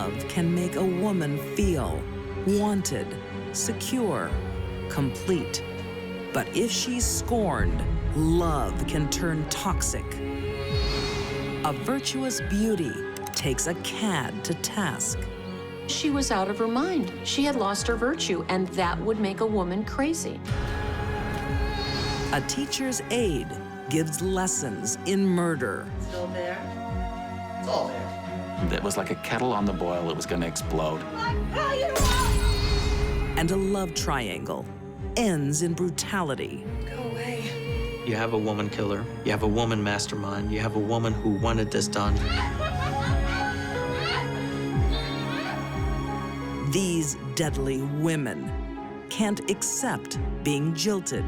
Love can make a woman feel wanted, secure, complete. But if she's scorned, love can turn toxic. A virtuous beauty takes a cad to task. She was out of her mind. She had lost her virtue, and that would make a woman crazy. A teacher's aide gives lessons in murder. Still there? It's all there. It was like a kettle on the boil. It was going to explode. And a love triangle ends in brutality. Go away. You have a woman killer, you have a woman mastermind, you have a woman who wanted this done. These deadly women can't accept being jilted.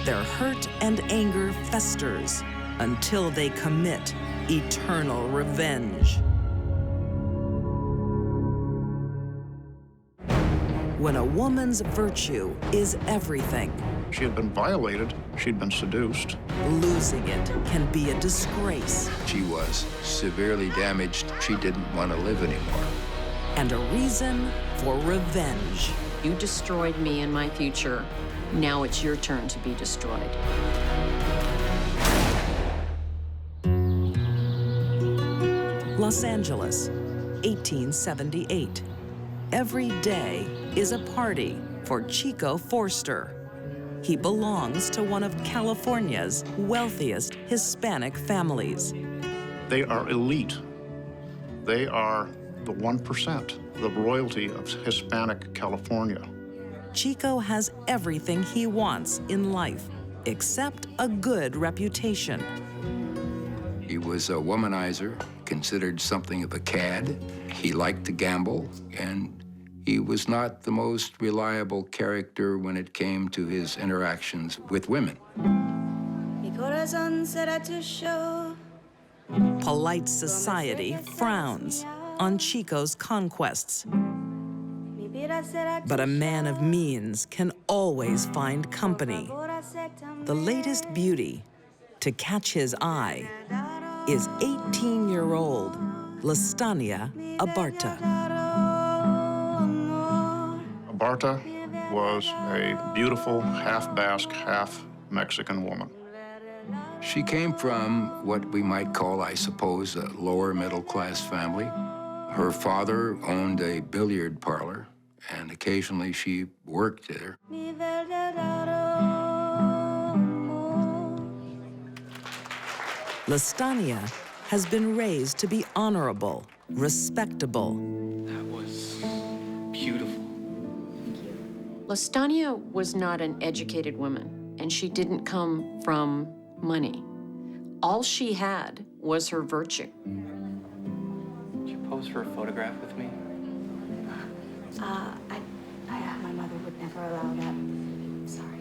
Their hurt and anger festers until they commit eternal revenge. When a woman's virtue is everything, She had been violated. She'd been seduced. losing it can be a disgrace She was severely damaged. She didn't want to live anymore. and a reason for revenge. You destroyed me and my future. Now it's your turn to be destroyed. Los Angeles, 1878. Every day is a party for Chico Forster. He belongs to one of California's wealthiest Hispanic families. They are elite. They are the 1%, the royalty of Hispanic California. Chico has everything he wants in life, except a good reputation. He was a womanizer, considered something of a cad. He liked to gamble, and he was not the most reliable character when it came to his interactions with women. Mi corazón será tu show. Polite society frowns on Chico's conquests, Mi vida será tu but a man of means can always find company. The latest beauty to catch his eye is 18-year-old Lastenia Abarta. Abarta was a beautiful, half-Basque, half-Mexican woman. She came from what we might call, I suppose, a lower middle-class family. Her father owned a billiard parlor, and occasionally she worked there. Mi verdadero amor. Lastenia has been raised to be honorable, respectable, That was beautiful. Lastenia was not an educated woman, and she didn't come from money. All she had was her virtue. Could you pose for a photograph with me? My mother would never allow that. Sorry.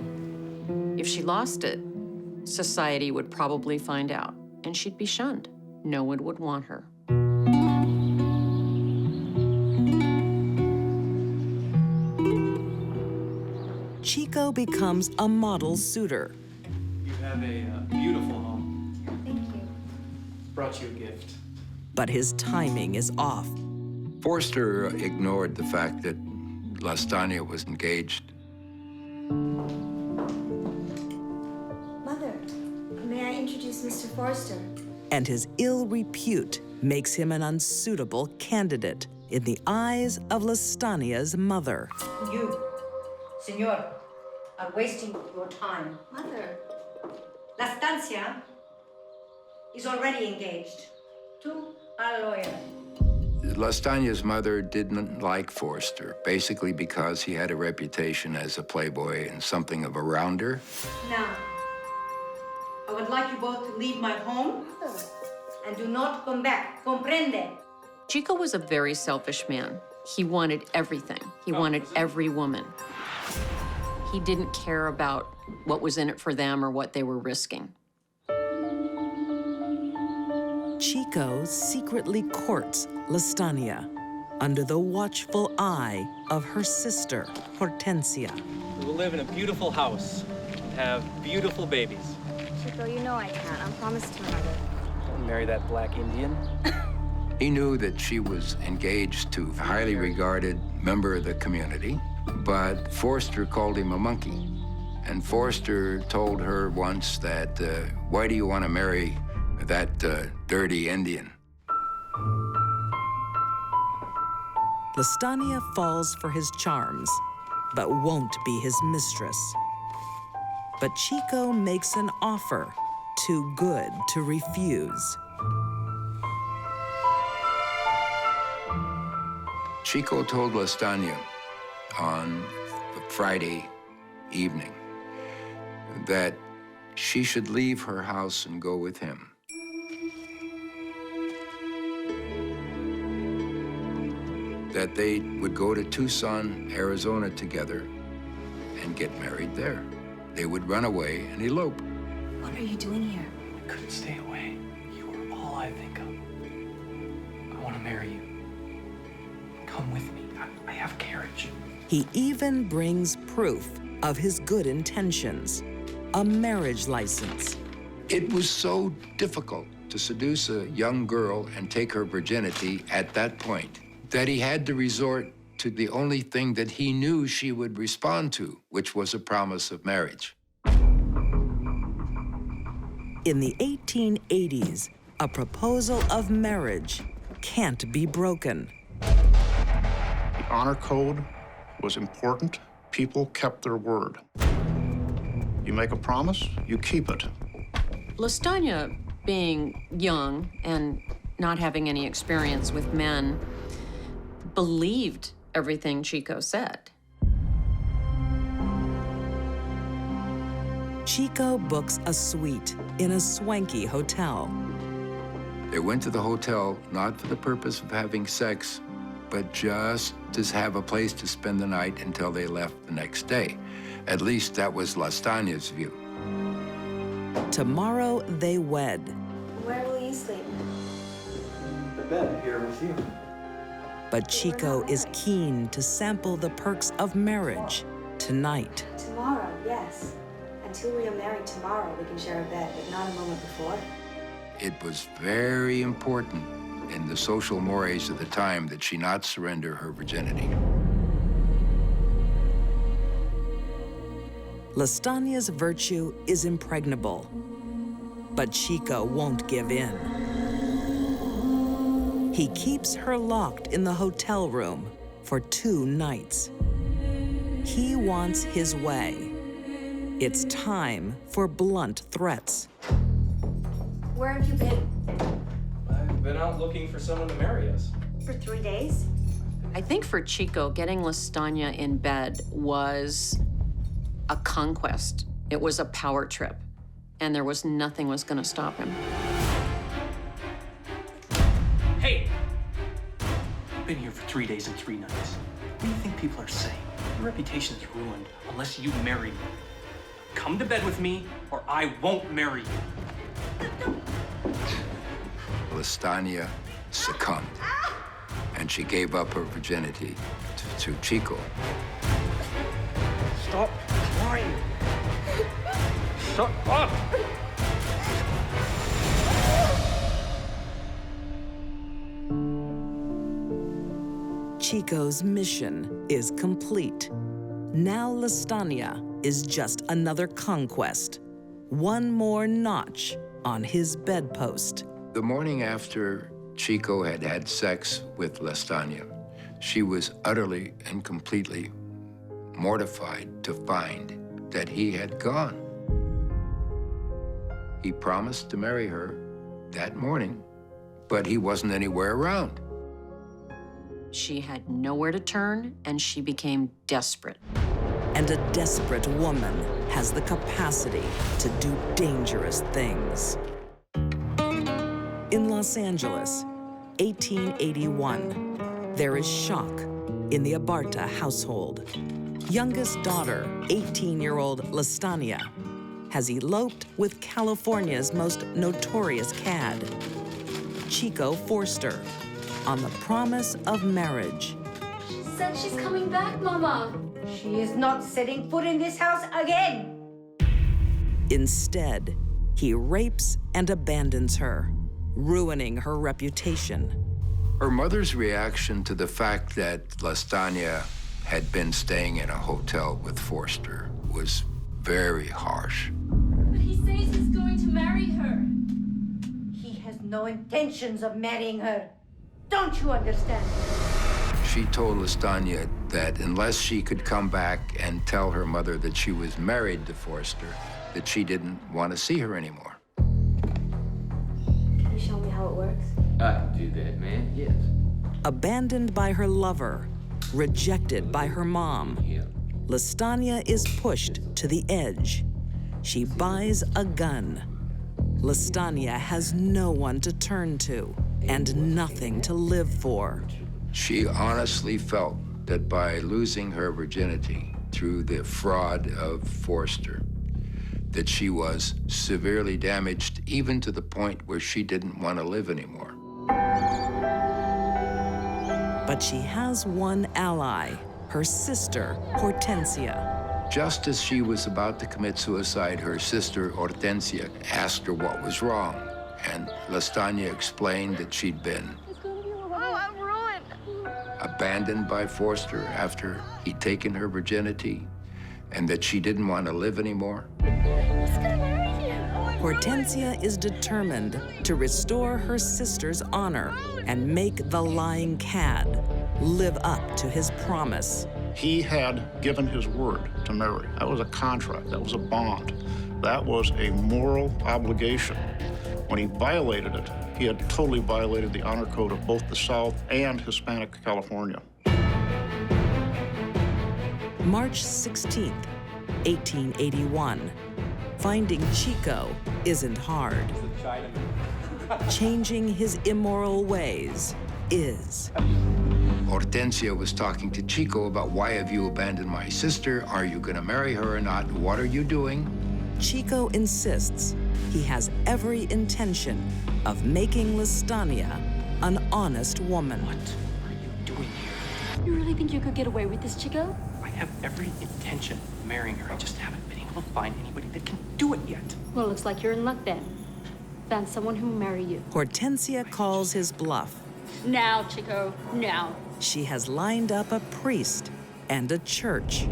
If she lost it, society would probably find out, and she'd be shunned. No one would want her. Chico becomes a model suitor. You have a beautiful home. Thank you. Brought you a gift. But his timing is off. Forster ignored the fact that Lastenia was engaged. Mother, may I introduce Mr. Forster? And his ill repute makes him an unsuitable candidate in the eyes of Lastenia's mother. You, senor, are wasting your time. Mother. Lastenia is already engaged to a lawyer. Lastenia's mother didn't like Forster, basically because he had a reputation as a playboy and something of a rounder. Now, I would like you both to leave my home and do not come back. Comprende? Chico was a very selfish man. He wanted everything. He wanted every woman. He didn't care about what was in it for them or what they were risking. Chico secretly courts Lastenia under the watchful eye of her sister, Hortensia. We will live in a beautiful house and have beautiful babies. Chico, you know I can't. I'm promised to my mother. Don't marry that black Indian. He knew that she was engaged to a highly regarded member of the community, but Forster called him a monkey. And Forster told her once that, why do you want to marry that dirty Indian? Lastenia falls for his charms, but won't be his mistress. But Chico makes an offer too good to refuse. Chico told Lastenia on Friday evening that she should leave her house and go with him. That they would go to Tucson, Arizona together and get married there. They would run away and elope. What are you doing here? I couldn't stay away. You are all I think of. I want to marry you. Come with me. I have carriage. He even brings proof of his good intentions, a marriage license. It was so difficult to seduce a young girl and take her virginity at that point that he had to resort to the only thing that he knew she would respond to, which was a promise of marriage. In the 1880s, a proposal of marriage can't be broken. The honor code was important. People kept their word. You make a promise, you keep it. Lastenia, being young and not having any experience with men, believed everything Chico said. Chico books a suite in a swanky hotel. They went to the hotel not for the purpose of having sex, but just to have a place to spend the night until they left the next day. At least that was Lastenia's view. Tomorrow they wed. Where will you sleep? The bed here with you. But Chico is keen to sample the perks of marriage tonight. Tomorrow, yes. Until we are married tomorrow, we can share a bed, but not a moment before. It was very important in the social mores of the time that she not surrender her virginity. Lastenia's virtue is impregnable, but Chico won't give in. He keeps her locked in the hotel room for 2 nights. He wants his way. It's time for blunt threats. Where have you been? I've been out looking for someone to marry us. For 3 days? I think for Chico, getting Lastenia in bed was a conquest. It was a power trip, and there was nothing was going to stop him. Hey! I've been here for 3 days and 3 nights. What do you think people are saying? Your reputation is ruined unless you marry me. Come to bed with me, or I won't marry you. Lastenia succumbed, and she gave up her virginity to Chico. Stop crying. Shut up! Chico's mission is complete. Now Lastenia is just another conquest, one more notch on his bedpost. The morning after Chico had had sex with Lastenia, she was utterly and completely mortified to find that he had gone. He promised to marry her that morning, but he wasn't anywhere around. She had nowhere to turn, and she became desperate. And a desperate woman has the capacity to do dangerous things. In Los Angeles, 1881, there is shock in the Abarta household. Youngest daughter, 18-year-old Lastenia, has eloped with California's most notorious cad, Chico Forster, on the promise of marriage. She said she's coming back, Mama. She is not setting foot in this house again. Instead, he rapes and abandons her, ruining her reputation. Her mother's reaction to the fact that Lastenia had been staying in a hotel with Forster was very harsh. But he says he's going to marry her. He has no intentions of marrying her. Don't you understand? She told Lastenia that unless she could come back and tell her mother that she was married to Forster, that she didn't want to see her anymore. Can you show me how it works? I can do that, man, yes. Abandoned by her lover, rejected by her mom, Lastenia is pushed to the edge. She buys a gun. Lastenia has no one to turn to and nothing to live for. She honestly felt that by losing her virginity through the fraud of Forster, that she was severely damaged, even to the point where she didn't want to live anymore. But she has one ally, her sister, Hortensia. Just as she was about to commit suicide, her sister, Hortensia, asked her what was wrong. And Lastenia explained that she'd been abandoned by Forster after he'd taken her virginity, and that she didn't want to live anymore. Hortensia is determined to restore her sister's honor and make the lying cad live up to his promise. He had given his word to marry. That was a contract. That was a bond. That was a moral obligation. When he violated it, he had totally violated the honor code of both the South and Hispanic California. March 16th, 1881. Finding Chico isn't hard. Changing his immoral ways is. Hortensia was talking to Chico about, why have you abandoned my sister? Are you gonna marry her or not? What are you doing? Chico insists he has every intention of making Lastenia an honest woman. What are you doing here? You really think you could get away with this, Chico? I have every intention of marrying her. I just haven't been able to find anybody that can do it yet. Well, looks like you're in luck then. Found someone who will marry you. Hortensia calls his bluff. Now, Chico, now. She has lined up a priest and a church.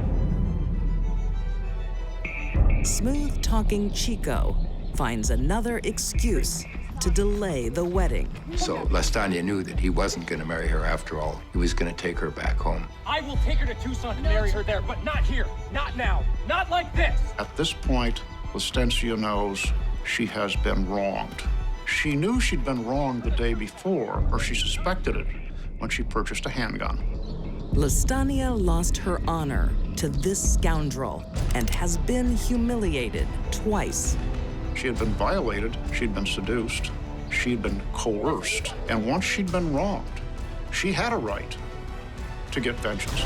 Smooth-talking Chico finds another excuse to delay the wedding. So Lastenia knew that he wasn't gonna marry her after all. He was gonna take her back home. I will take her to Tucson and marry her there, but not here, not now, not like this. At this point, Lastenia knows she has been wronged. She knew she'd been wronged the day before, or she suspected it, when she purchased a handgun. Lastenia lost her honor to this scoundrel and has been humiliated twice. She had been violated, she'd been seduced, she'd been coerced, and once she'd been wronged, she had a right to get vengeance.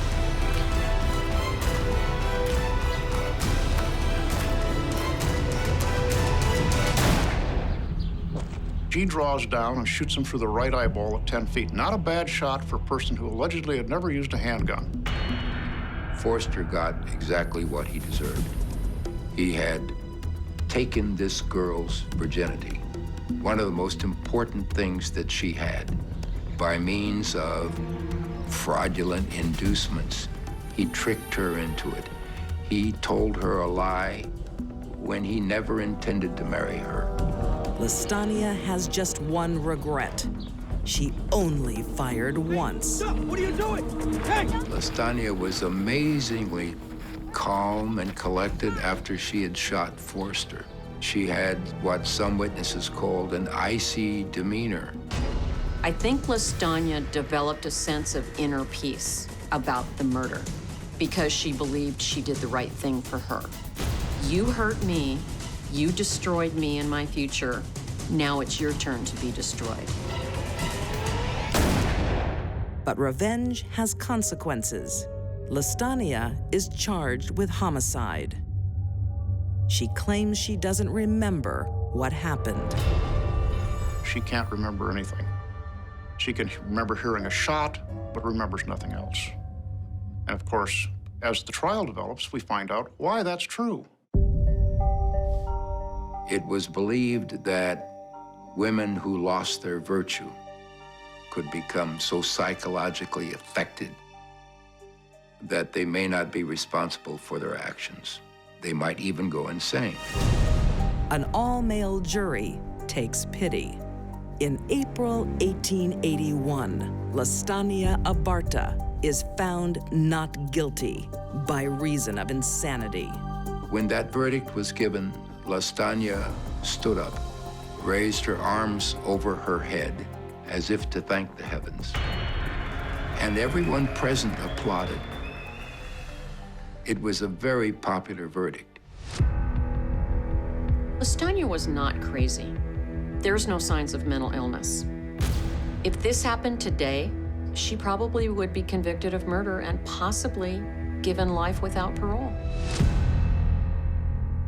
She draws down and shoots him through the right eyeball at 10 feet. Not a bad shot for a person who allegedly had never used a handgun. Forster got exactly what he deserved. He had taken this girl's virginity, one of the most important things that she had, by means of fraudulent inducements. He tricked her into it. He told her a lie when he never intended to marry her. Lastenia has just one regret. She only fired once. What are you doing? Hey! Lastenia was amazingly calm and collected after she had shot Forster. She had what some witnesses called an icy demeanor. I think Lastenia developed a sense of inner peace about the murder because she believed she did the right thing for her. You hurt me, you destroyed me and my future. Now it's your turn to be destroyed. But revenge has consequences. Lastenia is charged with homicide. She claims she doesn't remember what happened. She can't remember anything. She can remember hearing a shot, but remembers nothing else. And of course, as the trial develops, we find out why that's true. It was believed that women who lost their virtue could become so psychologically affected that they may not be responsible for their actions. They might even go insane. An all-male jury takes pity. In April 1881, Lastenia Abarta is found not guilty by reason of insanity. When that verdict was given, Lastenia stood up, raised her arms over her head as if to thank the heavens. And everyone present applauded. It was a very popular verdict. Lastenia was not crazy. There's no signs of mental illness. If this happened today, she probably would be convicted of murder and possibly given life without parole.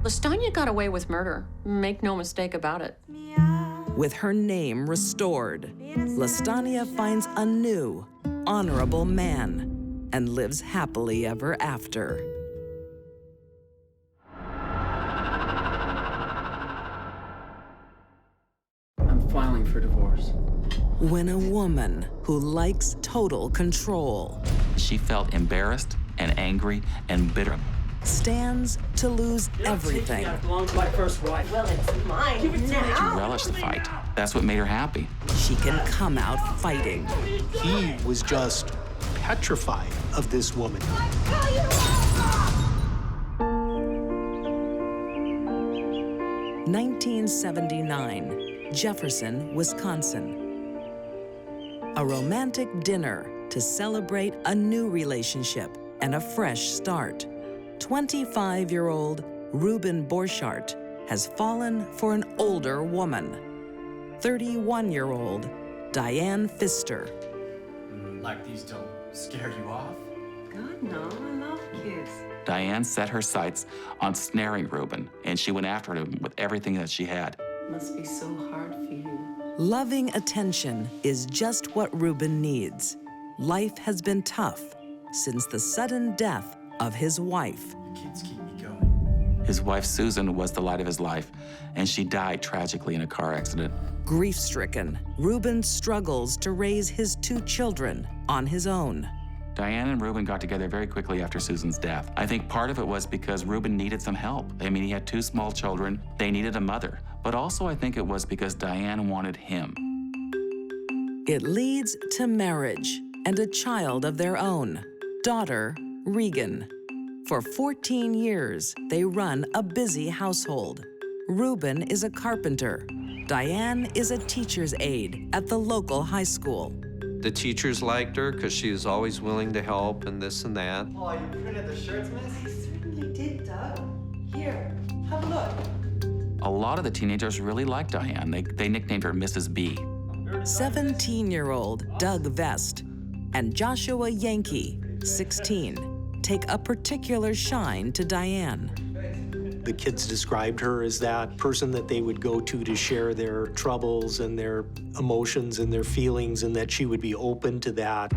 Lastenia got away with murder. Make no mistake about it. With her name restored, Lastenia finds a new, honorable man and lives happily ever after. I'm filing for divorce. When a woman who likes total control She felt embarrassed and angry and bitter. stands to lose everything, That belongs to my first wife. Well, it's mine She now. relished the fight. That's what made her happy. she can come out fighting. He was just petrified of this woman. 1979, Jefferson, Wisconsin. A romantic dinner to celebrate a new relationship and a fresh start. 25-year-old Reuben Borchardt has fallen for an older woman. 31-year-old Diane Pfister. Like these don't scare you off? God, no. I love kids. Diane set her sights on snaring Reuben, and she went after him with everything that she had. Must be so hard for you. Loving attention is just what Reuben needs. Life has been tough since the sudden death of his wife. Kids keep me going. His wife, Susan, was the light of his life, and she died tragically in a car accident. Grief-stricken, Reuben struggles to raise his 2 children on his own. Diane and Reuben got together very quickly after Susan's death. I think part of it was because Reuben needed some help. I mean, he had 2 small children. They needed a mother. But also I think it was because Diane wanted him. It leads to marriage and a child of their own, daughter Regan. For 14 years, they run a busy household. Reuben is a carpenter. Diane is a teacher's aide at the local high school. The teachers liked her because she was always willing to help and this and that. Oh, you printed the shirts, miss? I certainly did, Doug. Here, have a look. A lot of the teenagers really liked Diane. They nicknamed her Mrs. B. 17-year-old Doug Vest and Joshua Yankee, 16, take a particular shine to Diane. The kids described her as that person that they would go to share their troubles and their emotions and their feelings, and that she would be open to that.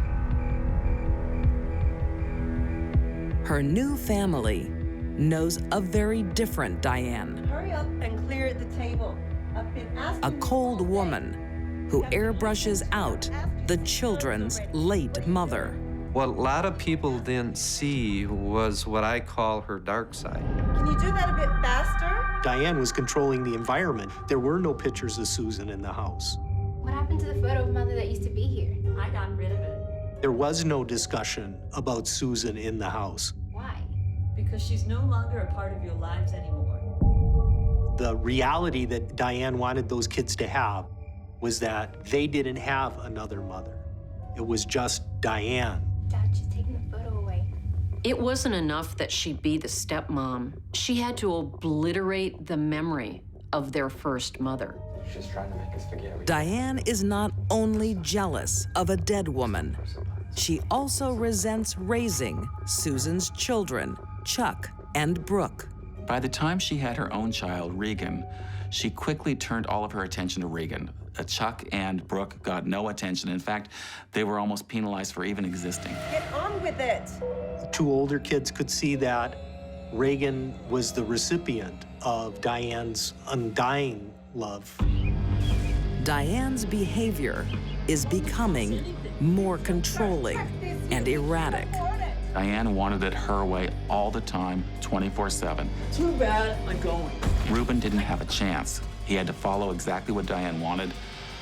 Her new family knows a very different Diane. Hurry up and clear the table. I've been asking A cold woman who airbrushes out the children's late mother. What a lot of people didn't see was what I call her dark side. Can you do that a bit faster? Diane was controlling the environment. There were no pictures of Susan in the house. What happened to the photo of Mother that used to be here? I got rid of it. There was no discussion about Susan in the house. Why? Because she's no longer a part of your lives anymore. The reality that Diane wanted those kids to have was that they didn't have another mother. It was just Diane. Dad, she's taking the photo away. It wasn't enough that she be the stepmom. She had to obliterate the memory of their first mother. She's trying to make us forget. Diane is not only jealous of a dead woman, she also resents raising Susan's children, Chuck and Brooke. By the time she had her own child, Regan, she quickly turned all of her attention to Regan. Chuck and Brooke got no attention. In fact, they were almost penalized for even existing. Get on with it. 2 older kids could see that Regan was the recipient of Diane's undying love. Diane's behavior is becoming more controlling and erratic. Diane wanted it her way all the time, 24/7. Too bad, I'm going. Reuben didn't have a chance. He had to follow exactly what Diane wanted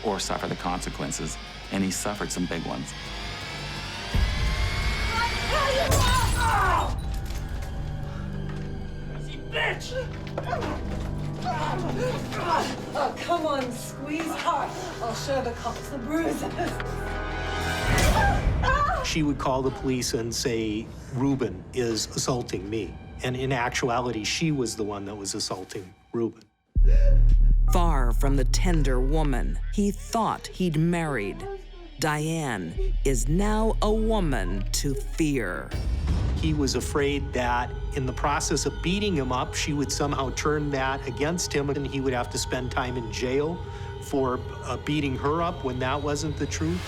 or suffer the consequences, and he suffered some big ones. Bitch! Oh, come on, squeeze hard. I'll show the cops the bruises. She would call the police and say, Reuben is assaulting me. And in actuality, she was the one that was assaulting Reuben. Far from the tender woman he thought he'd married, Diane is now a woman to fear. He was afraid that in the process of beating him up, she would somehow turn that against him and he would have to spend time in jail for beating her up when that wasn't the truth.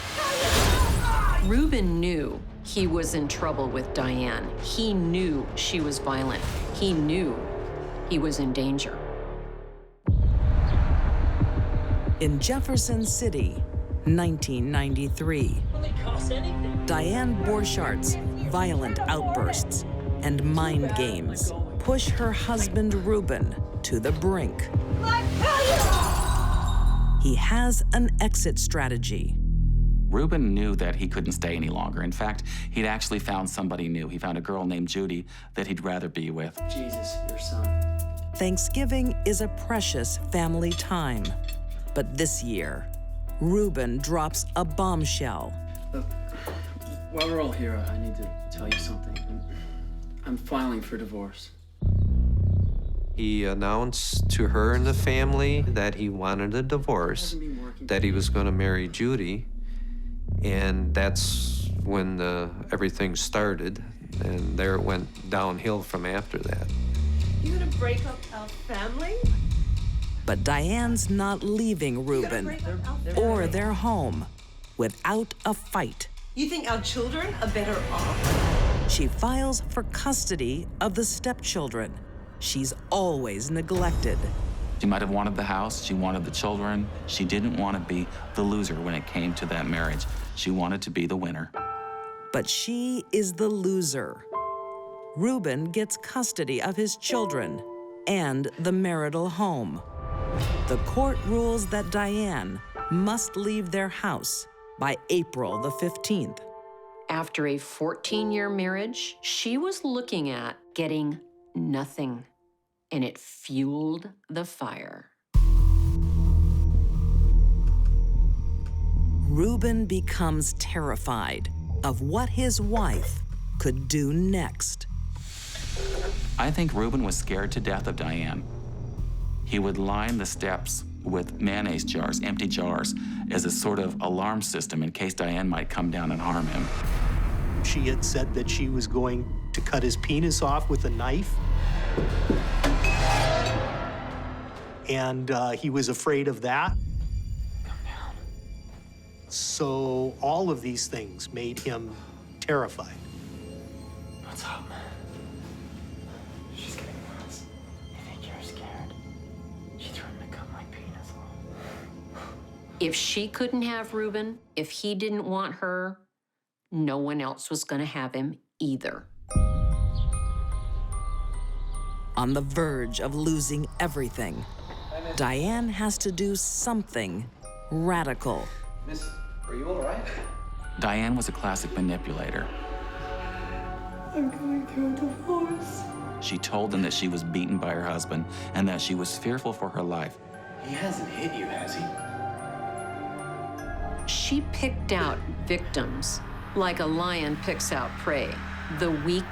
Reuben knew he was in trouble with Diane. He knew she was violent. He knew he was in danger. In Jefferson City, 1993, Diane Borchart's violent outbursts and mind games push her husband Reuben to the brink. He has an exit strategy. Reuben knew that he couldn't stay any longer. In fact, he'd actually found somebody new. He found a girl named Judy that he'd rather be with. Jesus, your son. Thanksgiving is a precious family time. But this year, Reuben drops a bombshell. Look, while we're all here, I need to tell you something. I'm filing for divorce. He announced to her and the family that he wanted a divorce, that he was going to marry Judy, and that's when everything started, and there it went downhill from after that. You gonna break up our family? But Diane's not leaving Reuben or their home without a fight. You think our children are better off? She files for custody of the stepchildren she's always neglected. She might have wanted the house, she wanted the children. She didn't want to be the loser when it came to that marriage. She wanted to be the winner. But she is the loser. Reuben gets custody of his children and the marital home. The court rules that Diane must leave their house by April the 15th. After a 14-year marriage, she was looking at getting nothing, and it fueled the fire. Reuben becomes terrified of what his wife could do next. I think Reuben was scared to death of Diane. He would line the steps with mayonnaise jars, empty jars, as a sort of alarm system in case Diane might come down and harm him. She had said that she was going to cut his penis off with a knife. And he was afraid of that. Calm down. So all of these things made him terrified. What's up? She's getting worse. You think you're scared? She threatened to cut my penis off. If she couldn't have Reuben, if he didn't want her, no one else was going to have him either. On the verge of losing everything, Diane has to do something radical. Miss, are you all right? Diane was a classic manipulator. I'm going through a divorce. She told them that she was beaten by her husband and that she was fearful for her life. He hasn't hit you, has he? She picked out victims like a lion picks out prey, the weak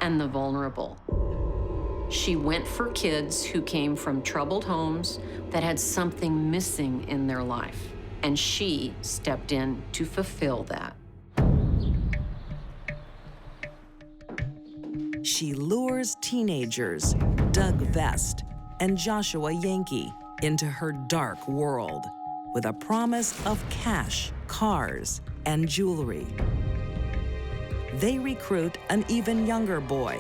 and the vulnerable. She went for kids who came from troubled homes that had something missing in their life, and she stepped in to fulfill that. She lures teenagers Doug Vest and Joshua Yankee into her dark world with a promise of cash, cars, and jewelry. They recruit an even younger boy,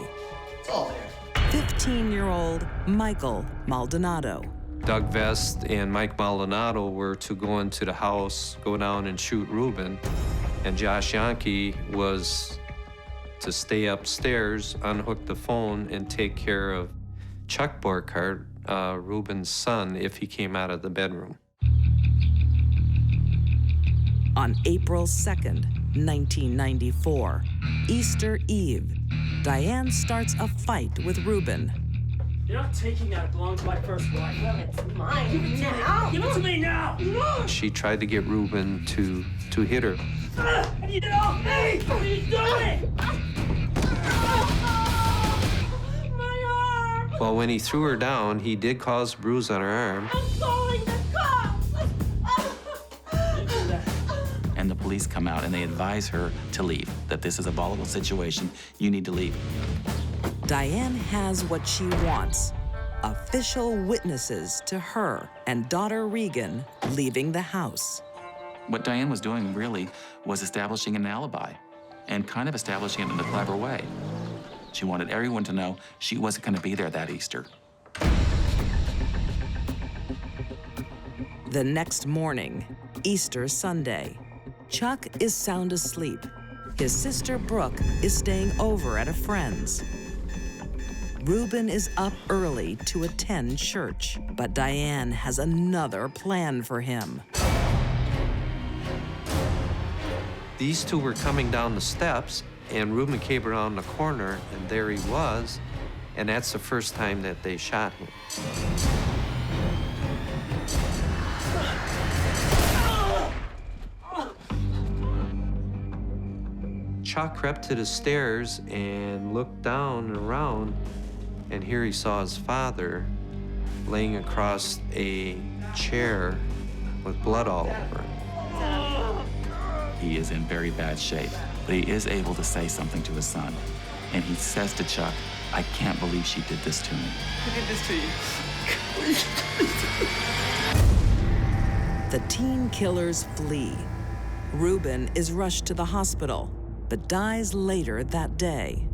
It's all there. 15-year-old Michael Maldonado. Doug Vest and Mike Maldonado were to go into the house, go down and shoot Ruben, and Josh Yankee was to stay upstairs, unhook the phone, and take care of Chuck Borkhardt, Ruben's son, if he came out of the bedroom. On April 2nd, 1994, Easter Eve, Diane starts a fight with Ruben. You're not taking that. It belongs to my first wife. Well, it's mine now. Give it to me now! No! She tried to get Ruben to hit her. I need it off me! What are you doing? My arm! Well, when he threw her down, he did cause a bruise on her arm. I'm calling the cops! And the police come out and they advise her to leave, that this is a volatile situation, you need to leave. Diane has what she wants, official witnesses to her and daughter Regan leaving the house. What Diane was doing really was establishing an alibi and kind of establishing it in a clever way. She wanted everyone to know she wasn't going to be there that Easter. The next morning, Easter Sunday, Chuck is sound asleep. His sister Brooke is staying over at a friend's. Ruben is up early to attend church, but Diane has another plan for him. These two were coming down the steps, and Ruben came around the corner, and there he was, and that's the first time that they shot him. Chuck crept to the stairs and looked down and around, and here he saw his father laying across a chair with blood all over him. He is in very bad shape, but he is able to say something to his son. And he says to Chuck, I can't believe she did this to me. Who did this to you? The teen killers flee. Ruben is rushed to the hospital, but dies later that day.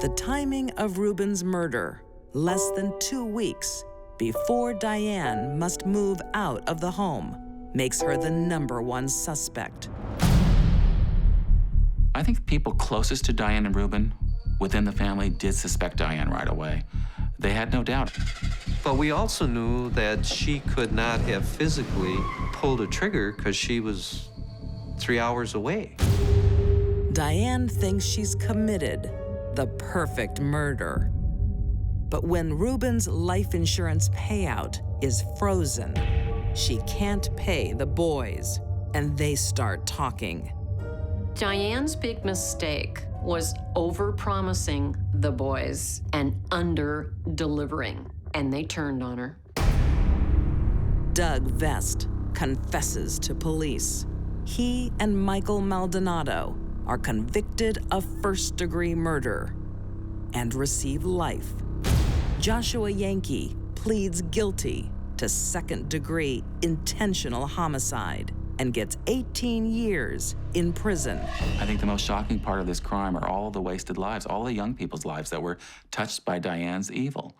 The timing of Ruben's murder, less than 2 weeks before Diane must move out of the home, makes her the #1 suspect. I think people closest to Diane and Ruben within the family did suspect Diane right away. They had no doubt. But we also knew that she could not have physically pulled a trigger because she was 3 hours away. Diane thinks she's committed the perfect murder. But when Ruben's life insurance payout is frozen, she can't pay the boys, and they start talking. Diane's big mistake was over-promising the boys and under-delivering, and they turned on her. Doug Vest confesses to police. He and Michael Maldonado are convicted of first-degree murder and receive life. Joshua Yankee pleads guilty to second-degree intentional homicide and gets 18 years in prison. I think the most shocking part of this crime are all the wasted lives, all the young people's lives that were touched by Diane's evil.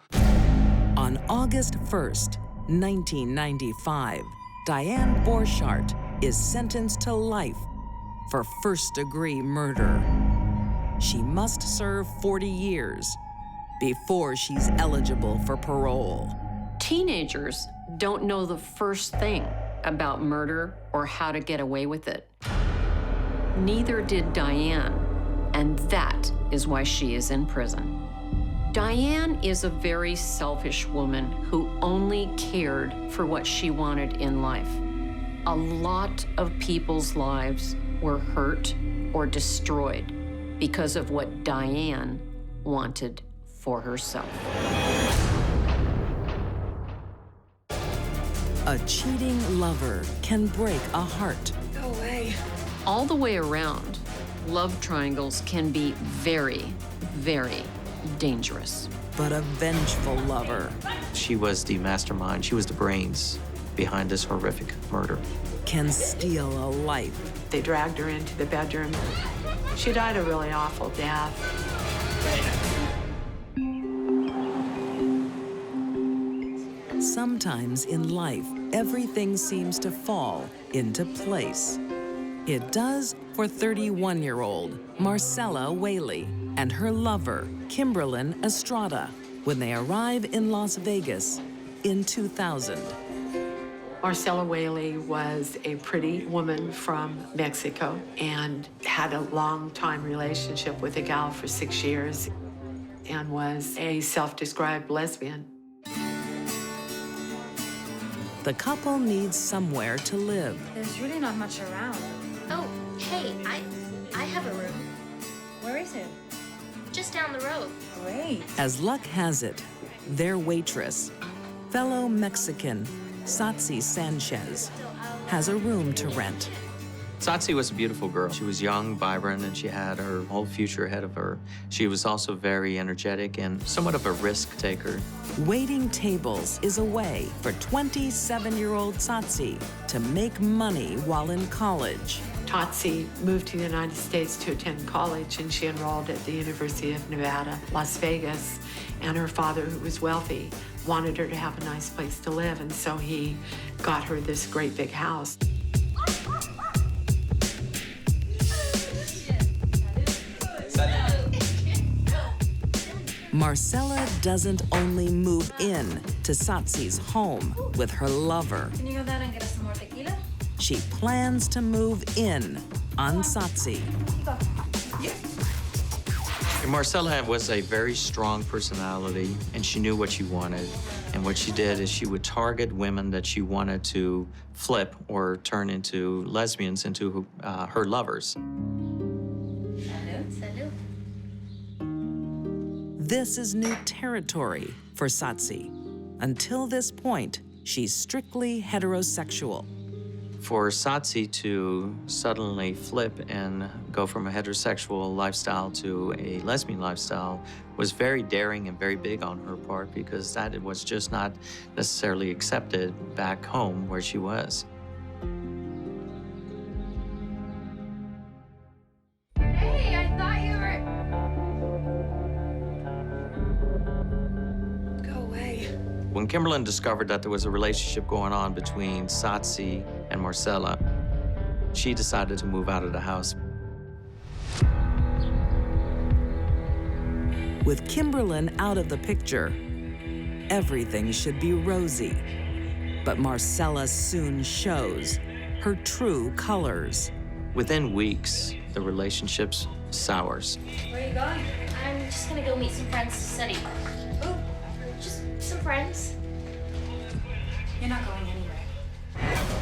On August 1st, 1995, Diane Borchardt is sentenced to life for first-degree murder. She must serve 40 years before she's eligible for parole. Teenagers don't know the first thing about murder or how to get away with it. Neither did Diane, and that is why she is in prison. Diane is a very selfish woman who only cared for what she wanted in life. A lot of people's lives were hurt or destroyed because of what Diane wanted for herself. A cheating lover can break a heart. No way. All the way around, love triangles can be very, very dangerous. But a vengeful lover She was the mastermind. She was the brains behind this horrific murder. can steal a life. They dragged her into the bedroom. She died a really awful death. sometimes in life, everything seems to fall into place. It does for 31-year-old Marcela Whaley and her lover, Kimberlyn Estrada, when they arrive in Las Vegas in 2000. Marcela Whaley was a pretty woman from Mexico and had a long-time relationship with a gal for 6 years and was a self-described lesbian. The couple needs somewhere to live. There's really not much around. Oh, hey, I have a room. Where is it? Just down the road. Great. As luck has it, their waitress, fellow Mexican Tatsi Sanchez, has a room to rent. Tatsi was a beautiful girl. She was young, vibrant, and she had her whole future ahead of her. She was also very energetic and somewhat of a risk taker. Waiting tables is a way for 27-year-old Tatsi to make money while in college. Tatsi moved to the United States to attend college, and she enrolled at the University of Nevada, Las Vegas. And her father, who was wealthy, wanted her to have a nice place to live, and so he got her this great big house. Marcela doesn't only move in to Tatsi's home with her lover. Can you go down and get us some more tequila? She plans to move in on Tatsi. Marcela was a very strong personality, and she knew what she wanted. And what she did is she would target women that she wanted to flip or turn into lesbians, into her lovers. Salud. This is new territory for Tatsi. Until this point, she's strictly heterosexual. For Tatsi to suddenly flip and go from a heterosexual lifestyle to a lesbian lifestyle was very daring and very big on her part, because that was just not necessarily accepted back home where she was. Hey, I thought you were... Go away. When Kimberlyn discovered that there was a relationship going on between Tatsi and Marcela, she decided to move out of the house. With Kimberlyn out of the picture, everything should be rosy. But Marcela soon shows her true colors. Within weeks, the relationship sours. Where are you going? I'm just gonna go meet some friends to study. Who? Just some friends. You're not going anywhere.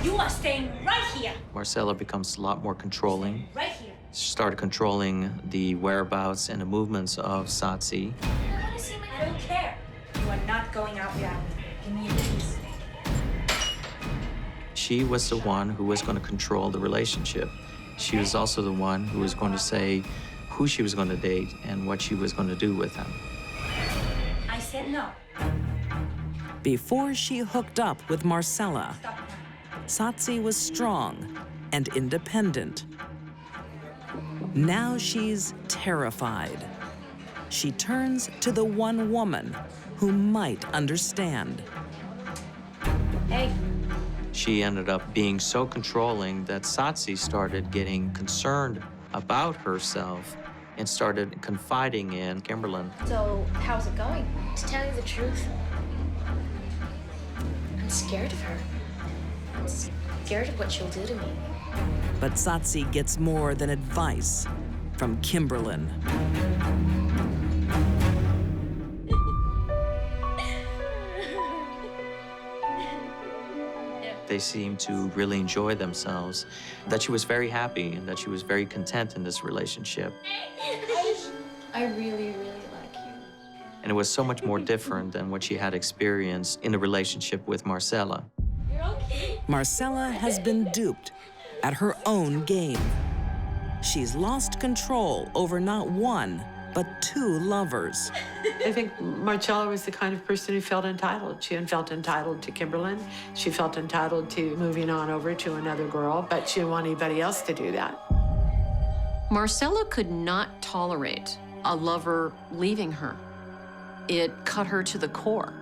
You are staying right here. Marcela becomes a lot more controlling. Right here. She started controlling the whereabouts and the movements of Tatsi. I don't care. You are not going out without me. Give me your keys. She was the one who was going to control the relationship. She was also the one who was going to say who she was going to date and what she was going to do with him. I said no. Before she hooked up with Marcela, Tatsi was strong and independent. Now she's terrified. She turns to the one woman who might understand. Hey. She ended up being so controlling that Tatsi started getting concerned about herself and started confiding in Kimberlyn. So, how's it going? To tell you the truth, I'm scared of her. I'm scared of what she'll do to me. But Tatsi gets more than advice from Kimberlyn. They seemed to really enjoy themselves, that she was very happy and that she was very content in this relationship. I really, really like you. And it was so much more different than what she had experienced in the relationship with Marcela. You're okay. Marcela has been duped at her own game. She's lost control over not one, but two lovers. I think Marcela was the kind of person who felt entitled. She felt entitled to Kimberlyn. She felt entitled to moving on over to another girl, but she didn't want anybody else to do that. Marcela could not tolerate a lover leaving her. It cut her to the core.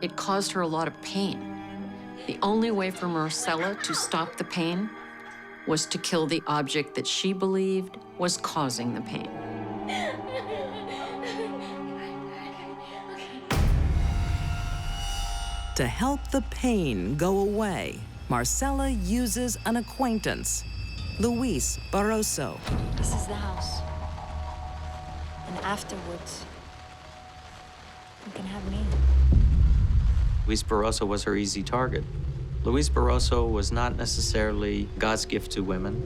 It caused her a lot of pain. The only way for Marcela to stop the pain was to kill the object that she believed was causing the pain. To help the pain go away, Marcela uses an acquaintance, Luis Barroso. This is the house. And afterwards, you can have me. Luis Barroso was her easy target. Luis Barroso was not necessarily God's gift to women.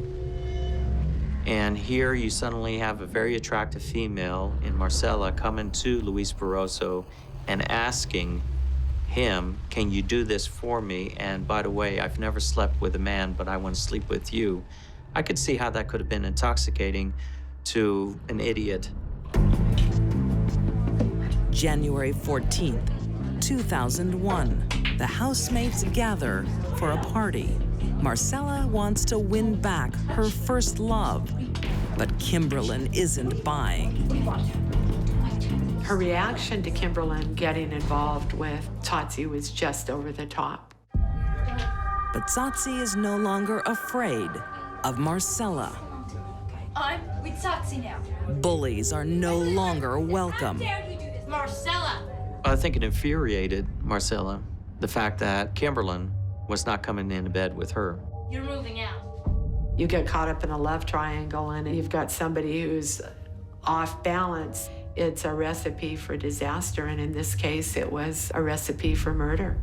And here you suddenly have a very attractive female in Marcela coming to Luis Barroso and asking him, can you do this for me? And by the way, I've never slept with a man, but I want to sleep with you. I could see how that could have been intoxicating to an idiot. January 14th, 2001. The housemates gather for a party. Marcela wants to win back her first love, but Kimberlyn isn't buying. Her reaction to Kimberlyn getting involved with Tatsi was just over the top. But Tatsi is no longer afraid of Marcela. I'm with Tatsi now. Bullies are no longer welcome. How dare you do this, Marcela? I think it infuriated Marcela, the fact that Kimberlyn was not coming into bed with her. You're moving out. You get caught up in a love triangle and you've got somebody who's off balance. It's a recipe for disaster, and in this case, it was a recipe for murder.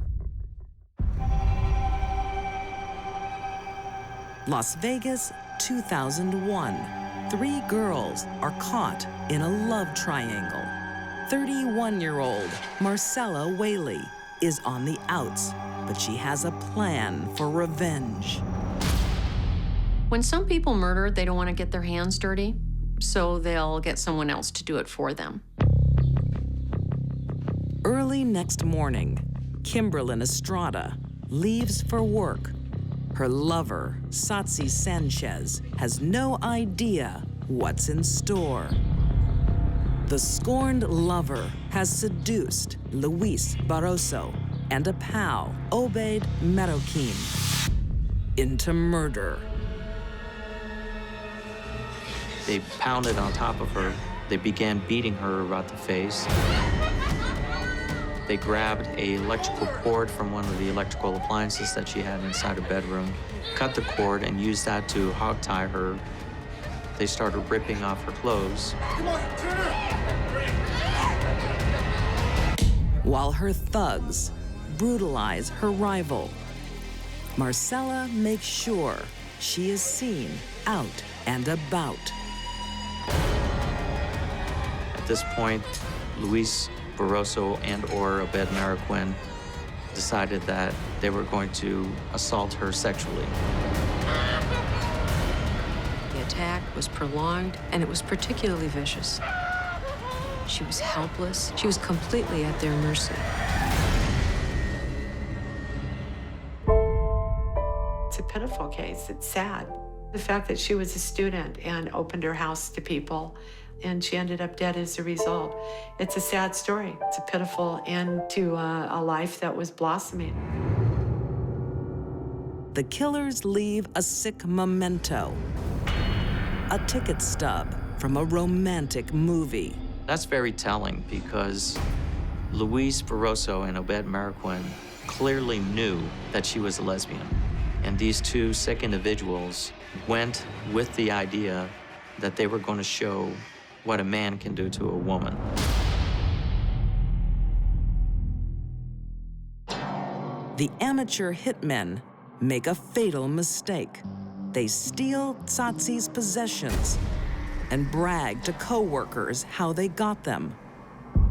Las Vegas, 2001. 3 girls are caught in a love triangle. 31-year-old Marcela Whaley is on the outs, but she has a plan for revenge. When some people murder, they don't want to get their hands dirty, so they'll get someone else to do it for them. Early next morning, Kimberlyn Estrada leaves for work. Her lover, Tatsi Sanchez, has no idea what's in store. The scorned lover has seduced Luis Barroso and a pal, Obaid Marroquin, into murder. They pounded on top of her. They began beating her about the face. They grabbed an electrical cord from one of the electrical appliances that she had inside her bedroom, cut the cord, and used that to hogtie her. They started ripping off her clothes. While her thugs brutalize her rival, Marcela makes sure she is seen out and about. At this point, Luis Barroso and/or Obaid Marroquin decided that they were going to assault her sexually. The attack was prolonged, and it was particularly vicious. She was helpless. She was completely at their mercy. It's a pitiful case. It's sad. The fact that she was a student and opened her house to people, and she ended up dead as a result. It's a sad story. It's a pitiful end to a life that was blossoming. The killers leave a sick memento, a ticket stub from a romantic movie. That's very telling because Luis Barroso and Obaid Marroquin clearly knew that she was a lesbian. And these two sick individuals went with the idea that they were going to show what a man can do to a woman. The amateur hitmen make a fatal mistake. They steal Tatsi's possessions and brag to co-workers how they got them.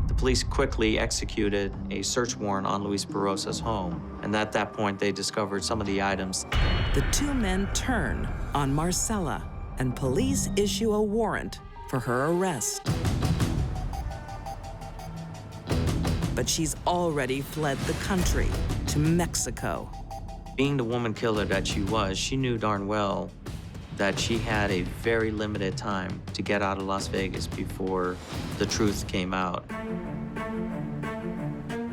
The police quickly executed a search warrant on Luis Barroso's home, and at that point they discovered some of the items. The 2 men turn on Marcela, and police issue a warrant for her arrest. But she's already fled the country to Mexico. Being the woman killer that she was, she knew darn well that she had a very limited time to get out of Las Vegas before the truth came out.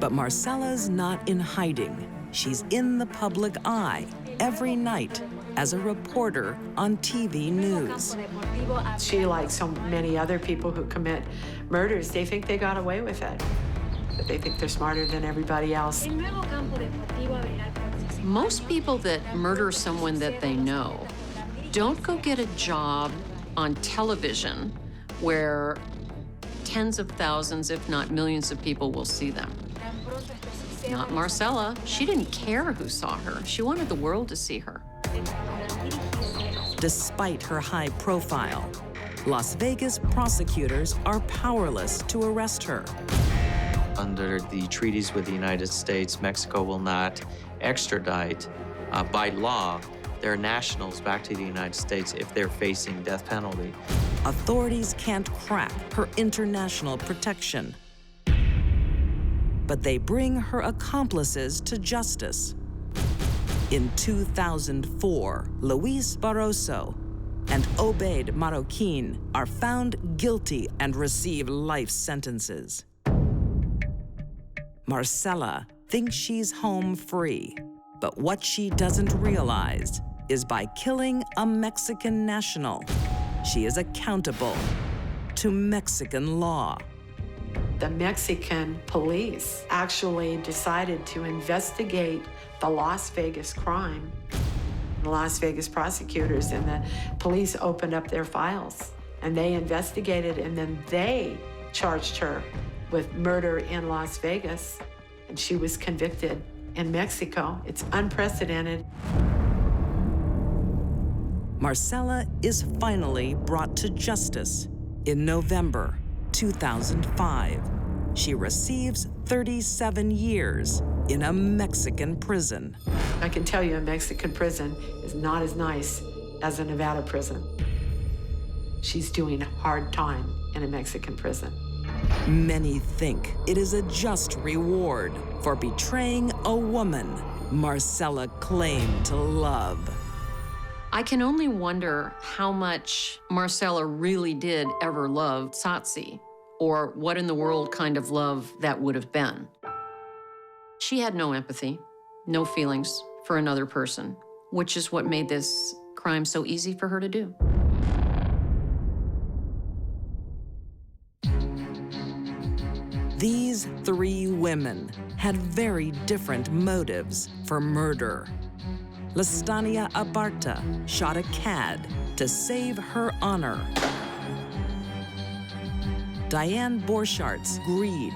But Marcela's not in hiding. She's in the public eye every night as a reporter on TV news. She, like so many other people who commit murders, they think they got away with it. But they think they're smarter than everybody else. Most people that murder someone that they know don't go get a job on television where tens of thousands, if not millions of people will see them. Not Marcela. She didn't care who saw her. She wanted the world to see her. Despite her high profile, Las Vegas prosecutors are powerless to arrest her. Under the treaties with the United States, Mexico will not extradite by law their nationals back to the United States if they're facing death penalty. Authorities can't crack her international protection. But they bring her accomplices to justice. In 2004, Luis Barroso and Obeid Marroquin are found guilty and receive life sentences. Marcela thinks she's home free, but what she doesn't realize is by killing a Mexican national, she is accountable to Mexican law. The Mexican police actually decided to investigate the Las Vegas crime. The Las Vegas prosecutors and the police opened up their files and they investigated, and then they charged her with murder in Las Vegas, and she was convicted in Mexico. It's unprecedented. Marcela is finally brought to justice in November 2005. She receives 37 years in a Mexican prison. I can tell you a Mexican prison is not as nice as a Nevada prison. She's doing hard time in a Mexican prison. Many think it is a just reward for betraying a woman Marcela claimed to love. I can only wonder how much Marcela really did ever love Tatsi, or what in the world kind of love that would have been. She had no empathy, no feelings for another person, which is what made this crime so easy for her to do. These three women had very different motives for murder. Lastenia Abarta shot a cad to save her honor. Diane Borchart's greed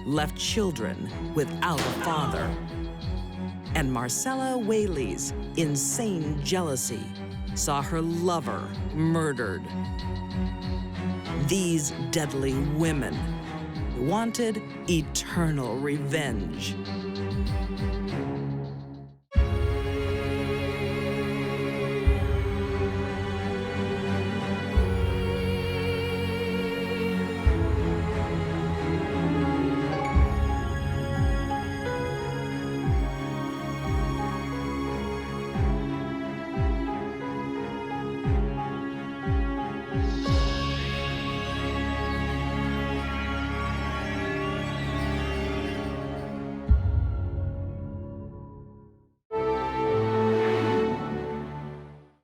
left children without a father. And Marcela Whaley's insane jealousy saw her lover murdered. These deadly women wanted eternal revenge.